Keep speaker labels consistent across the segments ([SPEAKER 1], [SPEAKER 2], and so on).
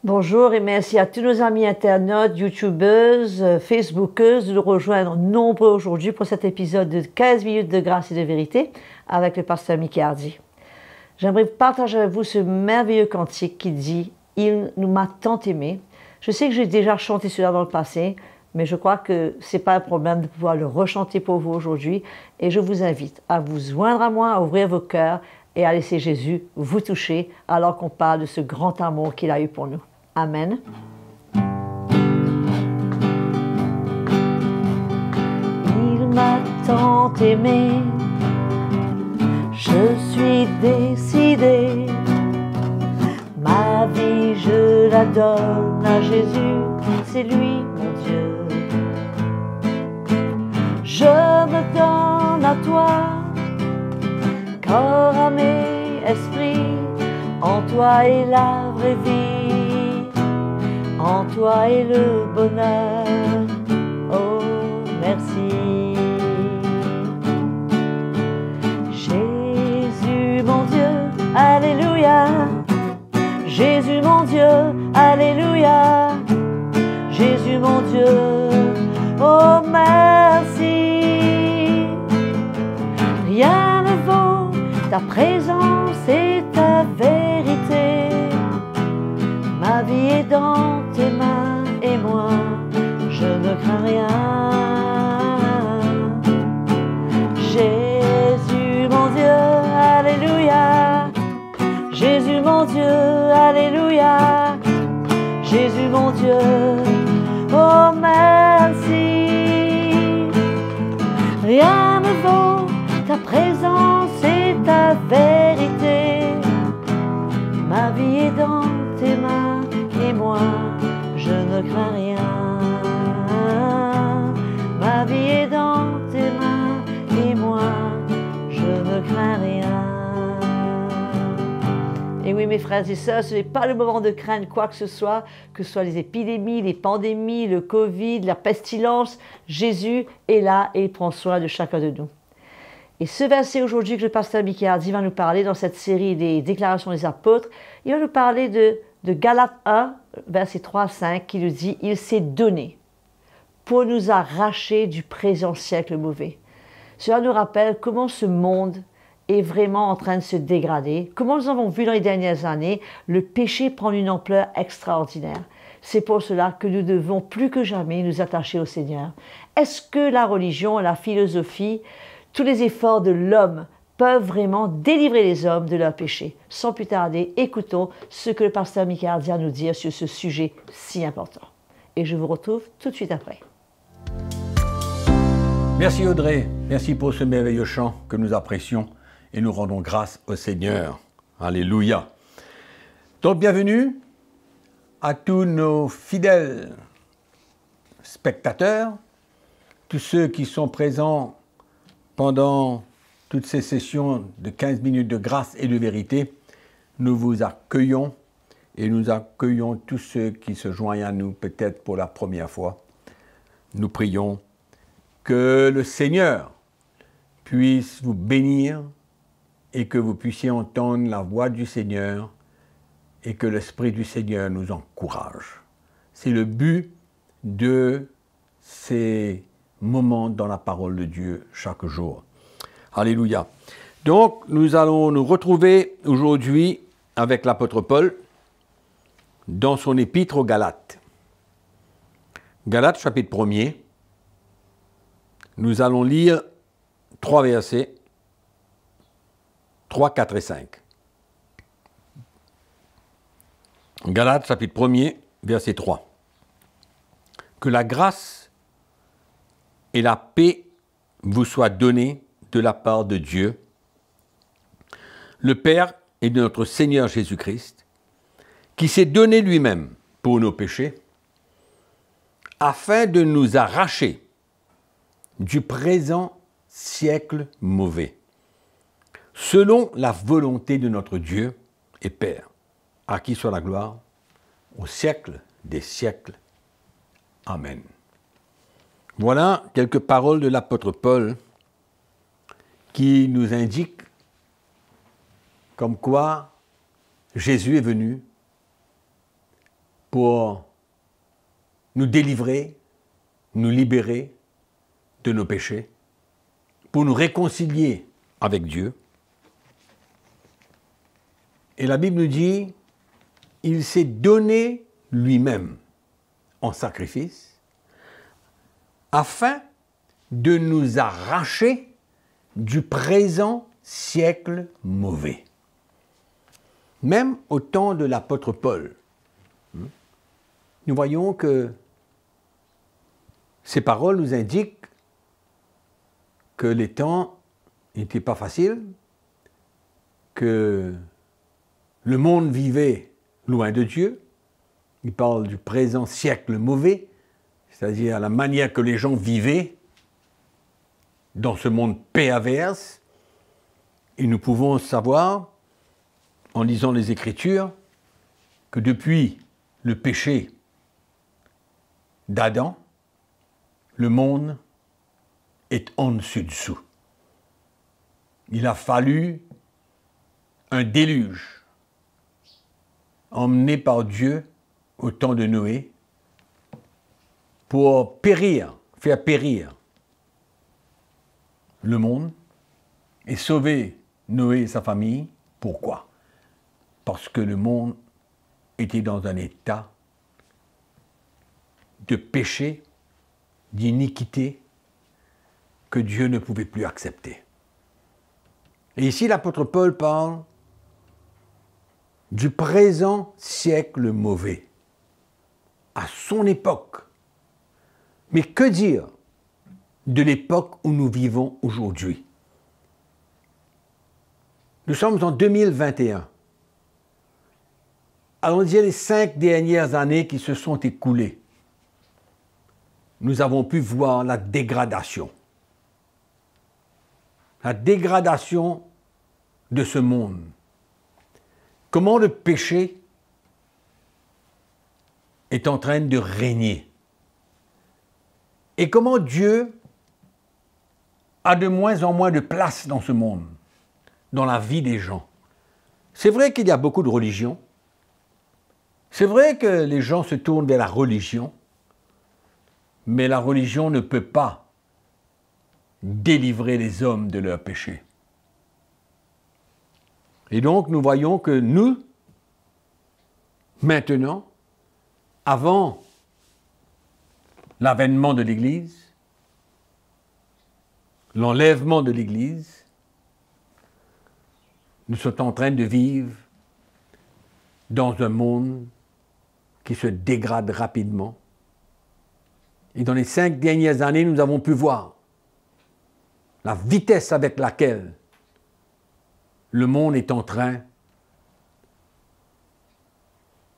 [SPEAKER 1] Bonjour et merci à tous nos amis internautes, youtubeuses, facebookeuses de nous rejoindre nombreux aujourd'hui pour cet épisode de 15 minutes de grâce et de vérité avec le pasteur Mickey Hardy. J'aimerais partager avec vous ce merveilleux cantique qui dit « Il nous m'a tant aimé ». Je sais que j'ai déjà chanté cela dans le passé, mais je crois que ce n'est pas un problème de pouvoir le rechanter pour vous aujourd'hui et je vous invite à vous joindre à moi, à ouvrir vos cœurs et à laisser Jésus vous toucher alors qu'on parle de ce grand amour qu'il a eu pour nous. Amen. Il m'a tant aimé, je suis décidé, ma vie je la donne à Jésus, c'est lui mon Dieu. Je me donne à toi, corps, âme et esprit, en toi est la vraie vie, en toi est le bonheur, oh merci. Jésus mon Dieu, alléluia, Jésus mon Dieu, alléluia, Jésus mon Dieu, oh merci. Rien ne vaut ta présence et ta vérité. Ma vie est dans tes mains et moi, je ne crains rien. Jésus mon Dieu, alléluia. Jésus mon Dieu, alléluia. Jésus mon Dieu, oh merci. Rien ne vaut ta présence et ta vérité. Ma vie est dans tes mains et moi, je ne crains rien. Ma vie est dans tes mains et moi, je ne crains rien. Et oui, mes frères et sœurs, ce n'est pas le moment de craindre quoi que ce soit les épidémies, les pandémies, le Covid, la pestilence. Jésus est là et il prend soin de chacun de nous. Et ce verset aujourd'hui que le pasteur Mickey Hardy va nous parler dans cette série des déclarations des apôtres, il va nous parler de Galates 1, versets 3 à 5, qui nous dit « Il s'est donné pour nous arracher du présent siècle mauvais ». Cela nous rappelle comment ce monde est vraiment en train de se dégrader, comment nous avons vu dans les dernières années le péché prendre une ampleur extraordinaire. C'est pour cela que nous devons plus que jamais nous attacher au Seigneur. Est-ce que la religion, la philosophie, tous les efforts de l'homme peuvent vraiment délivrer les hommes de leurs péchés? Sans plus tarder, écoutons ce que le pasteur Mickey Hardy a à nous dire sur ce sujet si important. Et je vous retrouve tout de suite après.
[SPEAKER 2] Merci Audrey, merci pour ce merveilleux chant que nous apprécions et nous rendons grâce au Seigneur. Alléluia. Donc bienvenue à tous nos fidèles spectateurs, tous ceux qui sont présents pendant toutes ces sessions de 15 minutes de grâce et de vérité. Nous vous accueillons et nous accueillons tous ceux qui se joignent à nous peut-être pour la première fois. Nous prions que le Seigneur puisse vous bénir et que vous puissiez entendre la voix du Seigneur et que l'Esprit du Seigneur nous encourage. C'est le but de ces moments dans la parole de Dieu chaque jour. Alléluia. Donc, nous allons nous retrouver aujourd'hui avec l'apôtre Paul dans son épître aux Galates. Galates chapitre 1er. Nous allons lire 3 versets, 3, 4 et 5. Galates chapitre 1er, verset 3. Que la grâce et la paix vous soient données de la part de Dieu, le Père et de notre Seigneur Jésus-Christ, qui s'est donné lui-même pour nos péchés, afin de nous arracher du présent siècle mauvais, selon la volonté de notre Dieu et Père, à qui soit la gloire, au siècle des siècles. Amen. Voilà quelques paroles de l'apôtre Paul qui nous indiquent comme quoi Jésus est venu pour nous délivrer, nous libérer de nos péchés, pour nous réconcilier avec Dieu. Et la Bible nous dit, il s'est donné lui-même en sacrifice afin de nous arracher du présent siècle mauvais. Même au temps de l'apôtre Paul, nous voyons que ces paroles nous indiquent que les temps n'étaient pas faciles, que le monde vivait loin de Dieu. Il parle du présent siècle mauvais, c'est-à-dire la manière que les gens vivaient dans ce monde perverse. Et nous pouvons savoir, en lisant les Écritures, que depuis le péché d'Adam, le monde est en dessus-dessous. Il a fallu un déluge emmené par Dieu au temps de Noé pour faire périr le monde et sauver Noé et sa famille. Pourquoi? Parce que le monde était dans un état de péché, d'iniquité que Dieu ne pouvait plus accepter. Et ici, l'apôtre Paul parle du présent siècle mauvais, à son époque. Mais que dire de l'époque où nous vivons aujourd'hui? Nous sommes en 2021. Allons dire les 5 dernières années qui se sont écoulées. Nous avons pu voir la dégradation. La dégradation de ce monde. Comment le péché est en train de régner. Et comment Dieu a de moins en moins de place dans ce monde, dans la vie des gens. C'est vrai qu'il y a beaucoup de religions. C'est vrai que les gens se tournent vers la religion, mais la religion ne peut pas délivrer les hommes de leurs péchés. Et donc, nous voyons que nous, maintenant, avant l'avènement de l'Église, l'enlèvement de l'Église, nous sommes en train de vivre dans un monde qui se dégrade rapidement. Et dans les 5 dernières années, nous avons pu voir la vitesse avec laquelle le monde est en train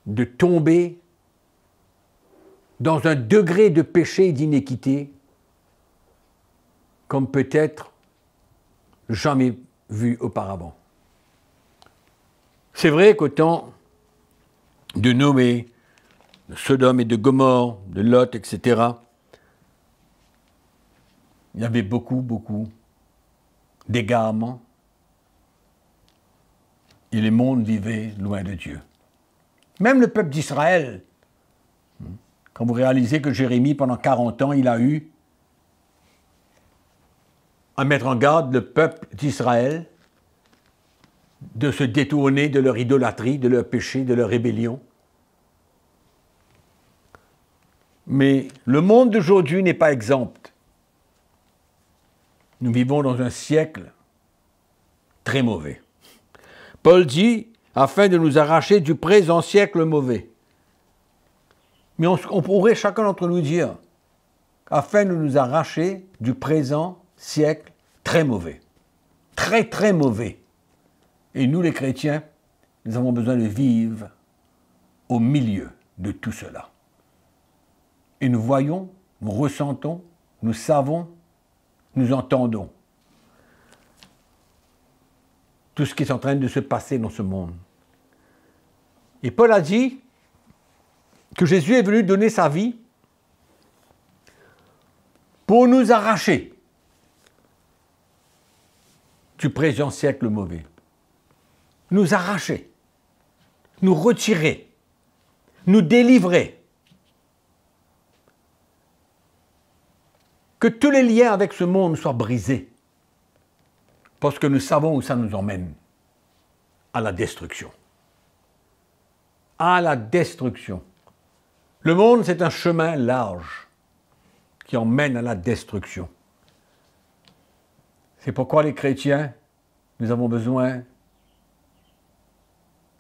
[SPEAKER 2] de tomber dans un degré de péché et d'iniquité comme peut-être jamais vu auparavant. C'est vrai qu'au temps de Noé, de Sodome et de Gomorrhe, de Lot, etc., il y avait beaucoup d'égarements et le monde vivait loin de Dieu. Même le peuple d'Israël, quand vous réalisez que Jérémie, pendant 40 ans, il a eu à mettre en garde le peuple d'Israël de se détourner de leur idolâtrie, de leur péché, de leur rébellion. Mais le monde d'aujourd'hui n'est pas exempt. Nous vivons dans un siècle très mauvais. Paul dit, afin de nous arracher du présent siècle mauvais. Mais on pourrait chacun d'entre nous dire, afin de nous arracher du présent siècle très mauvais. Très, très mauvais. Et nous, les chrétiens, nous avons besoin de vivre au milieu de tout cela. Et nous voyons, nous ressentons, nous savons, nous entendons tout ce qui est en train de se passer dans ce monde. Et Paul a dit que Jésus est venu donner sa vie pour nous arracher du présent siècle mauvais. Nous arracher, nous retirer, nous délivrer. Que tous les liens avec ce monde soient brisés. Parce que nous savons où ça nous emmène. À la destruction. À la destruction. Le monde, c'est un chemin large qui emmène à la destruction. C'est pourquoi les chrétiens, nous avons besoin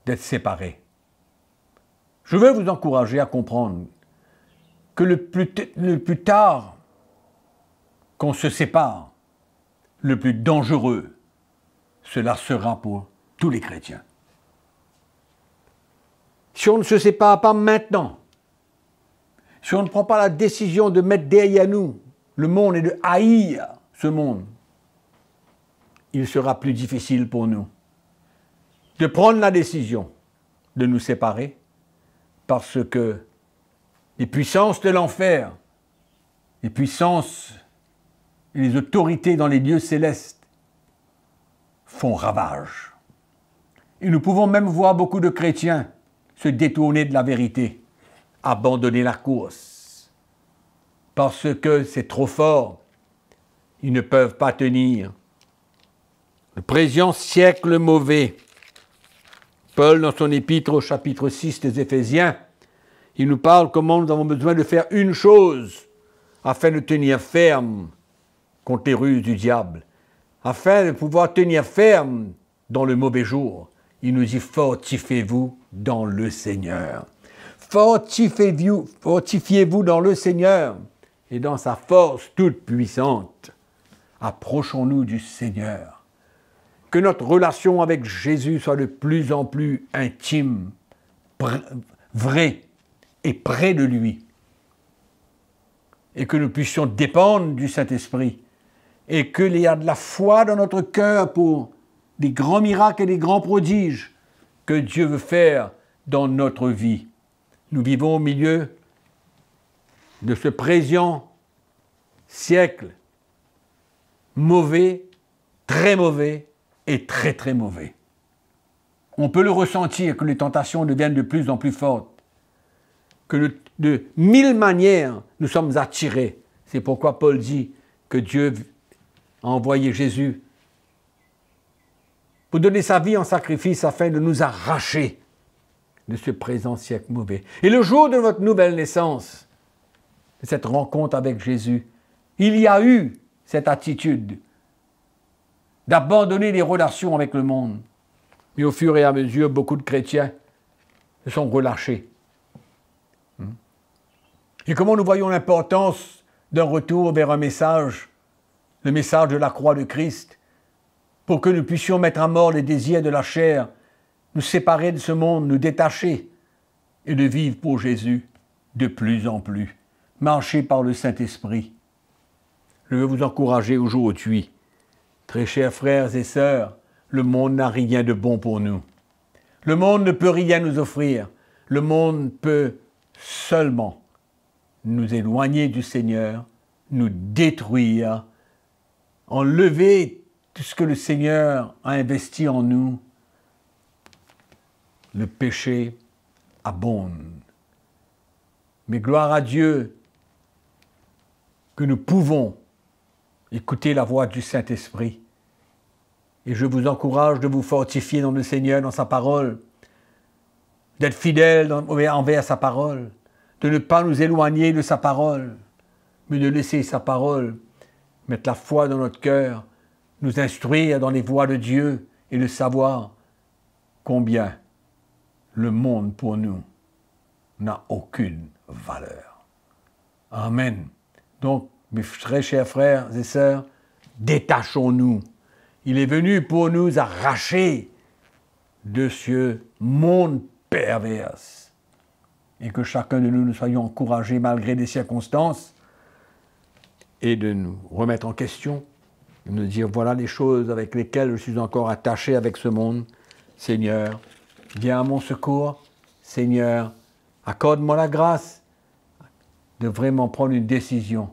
[SPEAKER 2] d'être séparés. Je veux vous encourager à comprendre que le plus tard qu'on se sépare, le plus dangereux, cela sera pour tous les chrétiens. Si on ne se sépare pas maintenant, si on ne prend pas la décision de mettre derrière nous le monde et de haïr ce monde, il sera plus difficile pour nous de prendre la décision de nous séparer parce que les puissances de l'enfer, les puissances et les autorités dans les lieux célestes font ravage. Et nous pouvons même voir beaucoup de chrétiens se détourner de la vérité, abandonner la course, parce que c'est trop fort, ils ne peuvent pas tenir. Le présent siècle mauvais, Paul, dans son épître au chapitre 6 des Éphésiens, il nous parle comment nous avons besoin de faire une chose afin de tenir ferme contre les ruses du diable, afin de pouvoir tenir ferme dans le mauvais jour. Il nous dit « fortifiez-vous dans le Seigneur ». Fortifiez-vous dans le Seigneur et dans sa force toute puissante. Approchons-nous du Seigneur. Que notre relation avec Jésus soit de plus en plus intime, vraie et près de lui. Et que nous puissions dépendre du Saint-Esprit. Et qu'il y a de la foi dans notre cœur pour des grands miracles et des grands prodiges que Dieu veut faire dans notre vie. Nous vivons au milieu de ce présent siècle mauvais, très mauvais et très très mauvais. On peut le ressentir que les tentations deviennent de plus en plus fortes, que de 1000 manières nous sommes attirés. C'est pourquoi Paul dit que Dieu a envoyé Jésus pour donner sa vie en sacrifice afin de nous arracher de ce présent siècle mauvais. Et le jour de votre nouvelle naissance, de cette rencontre avec Jésus, il y a eu cette attitude d'abandonner les relations avec le monde. Mais au fur et à mesure, beaucoup de chrétiens se sont relâchés. Et comment nous voyons l'importance d'un retour vers un message, le message de la croix de Christ, pour que nous puissions mettre à mort les désirs de la chair, nous séparer de ce monde, nous détacher et de vivre pour Jésus de plus en plus, marcher par le Saint-Esprit. Je veux vous encourager aujourd'hui, très chers frères et sœurs, le monde n'a rien de bon pour nous. Le monde ne peut rien nous offrir. Le monde peut seulement nous éloigner du Seigneur, nous détruire, enlever tout ce que le Seigneur a investi en nous. Le péché abonde. Mais gloire à Dieu que nous pouvons écouter la voix du Saint-Esprit. Et je vous encourage de vous fortifier dans le Seigneur, dans sa parole, d'être fidèle envers sa parole, de ne pas nous éloigner de sa parole, mais de laisser sa parole mettre la foi dans notre cœur, nous instruire dans les voies de Dieu et de savoir combien le monde pour nous n'a aucune valeur. Amen. Donc, mes très chers frères et sœurs, détachons-nous. Il est venu pour nous arracher de ce monde perverse. Et que chacun de nous, nous soyons encouragés malgré les circonstances et de nous remettre en question, de nous dire voilà les choses avec lesquelles je suis encore attaché avec ce monde. Seigneur, viens à mon secours. Seigneur, accorde-moi la grâce de vraiment prendre une décision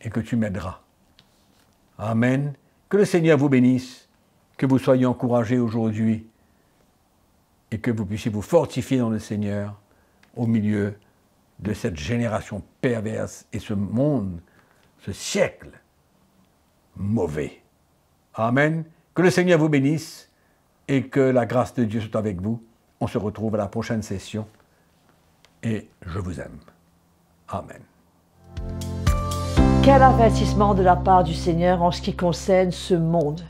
[SPEAKER 2] et que tu m'aideras. Amen. Que le Seigneur vous bénisse, que vous soyez encouragés aujourd'hui et que vous puissiez vous fortifier dans le Seigneur au milieu de cette génération perverse et ce monde, ce siècle mauvais. Amen. Que le Seigneur vous bénisse et que la grâce de Dieu soit avec vous. On se retrouve à la prochaine session et je vous aime. Amen.
[SPEAKER 1] Quel avertissement de la part du Seigneur en ce qui concerne ce monde.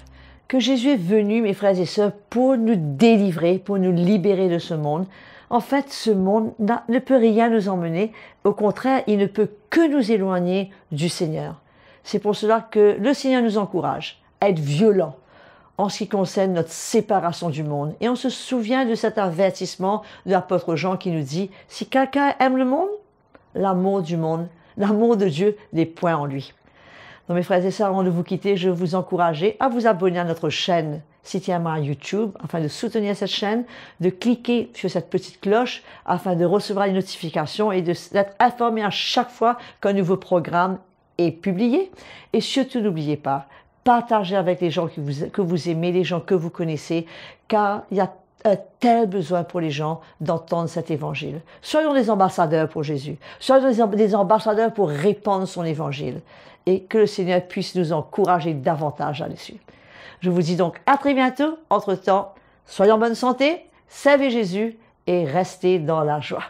[SPEAKER 1] Que Jésus est venu, mes frères et sœurs, pour nous délivrer, pour nous libérer de ce monde. En fait, ce monde ne peut rien nous emmener. Au contraire, il ne peut que nous éloigner du Seigneur. C'est pour cela que le Seigneur nous encourage à être violents en ce qui concerne notre séparation du monde. Et on se souvient de cet avertissement de l'apôtre Jean qui nous dit « Si quelqu'un aime le monde, l'amour du monde, l'amour de Dieu n'est point en lui. » Donc mes frères et sœurs, avant de vous quitter, je vous encourage à vous abonner à notre chaîne Citiamar YouTube, afin de soutenir cette chaîne, de cliquer sur cette petite cloche, afin de recevoir les notifications et d'être informé à chaque fois qu'un nouveau programme est publié. Et surtout, n'oubliez pas, partagez avec les gens que vous aimez, les gens que vous connaissez, car il y a un tel besoin pour les gens d'entendre cet évangile. Soyons des ambassadeurs pour Jésus. Soyons des ambassadeurs pour répandre son évangile. Et que le Seigneur puisse nous encourager davantage là-dessus. Je vous dis donc à très bientôt. Entre-temps, soyez en bonne santé, servez Jésus et restez dans la joie.